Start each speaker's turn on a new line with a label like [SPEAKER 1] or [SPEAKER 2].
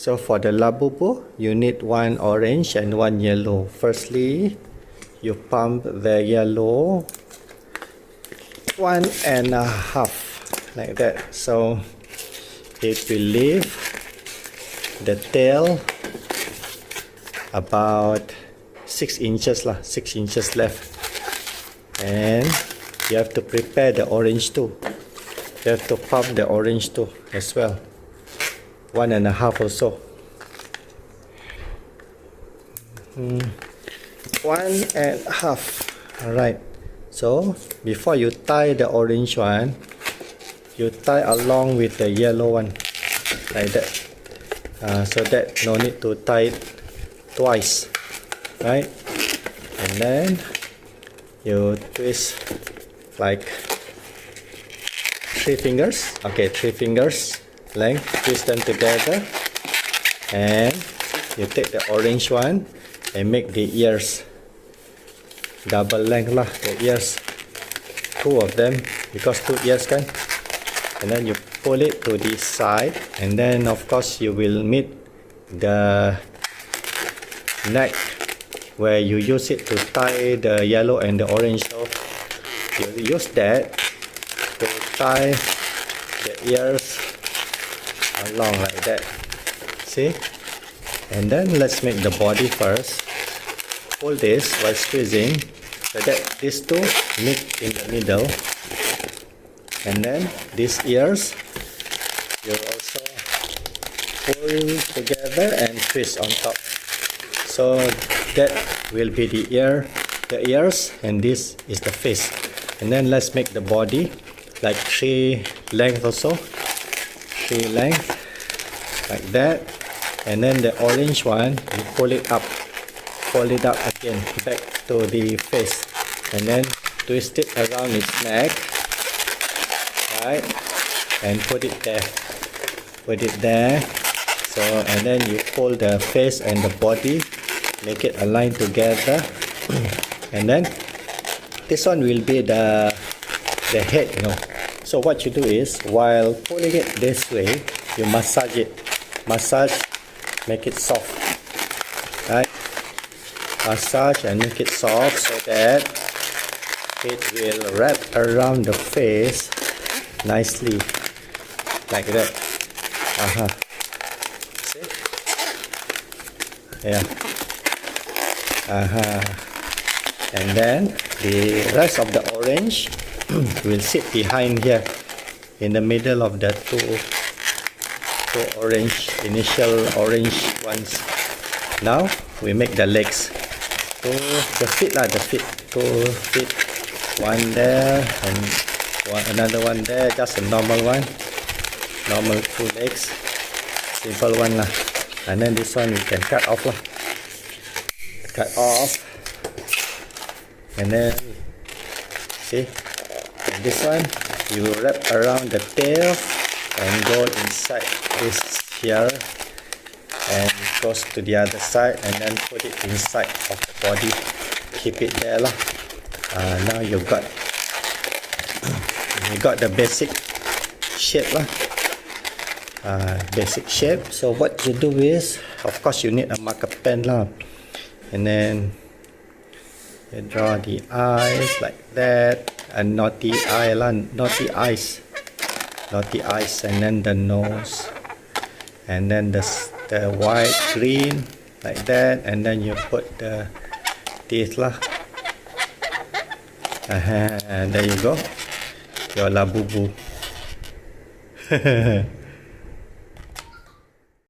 [SPEAKER 1] So for the Labubu, you need one orange and one yellow. Firstly, you pump the yellow 1.5 like that. So it will leave the tail about 6 inches lah, 6 inches left. And you have to prepare the orange too. You have to pump the orange too as well. 1.5 or so. 1.5. Alright. So before you tie the orange one, you tie along with the yellow one like that. So that no need to tie it twice, right? And then you twist like 3 fingers. Okay, 3 fingers length, twist them together, and you take the orange one and make the ears double length lah, the ears, 2 of them, because 2 ears kan. And then you pull it to this side, and then of course you will meet the neck where you use it to tie the yellow and the orange. So you use that to tie the ears along like that, see. And then let's make the body first. Pull this while squeezing so that these two meet in the middle, and then these ears you also pull together and twist on top, so that will be the ears, and this is the face. And then let's make the body like 3 length or so, 3 length like that. And then the orange one, you pull it up again back to the face, and then twist it around its neck, right, and put it there. So, and then you pull the face and the body, make it align together. And then this one will be the head, you know. So what you do is, while pulling it this way, you massage it, make it soft, right? Massage and make it soft so that it will wrap around the face nicely like that. See? Yeah. And then the rest of the orange will sit behind here in the middle of the two orange, initial orange ones. Now we make the legs. So the feet, 2 feet, one there and another one there, just a normal one, normal 2 legs, simple one lah. And then this one we can cut off lah, and then see, and this one you wrap around the tail and go inside this here, and goes to the other side, and then put it inside of the body, keep it there lah. Now you got the basic shape lah, basic shape. So what you do is, of course you need a marker pen lah, and then you draw the eyes like that, a naughty eye lah, naughty eyes, and then the nose, and then the white, green like that, and then you put the teeth lah. And there you go, your Labubu.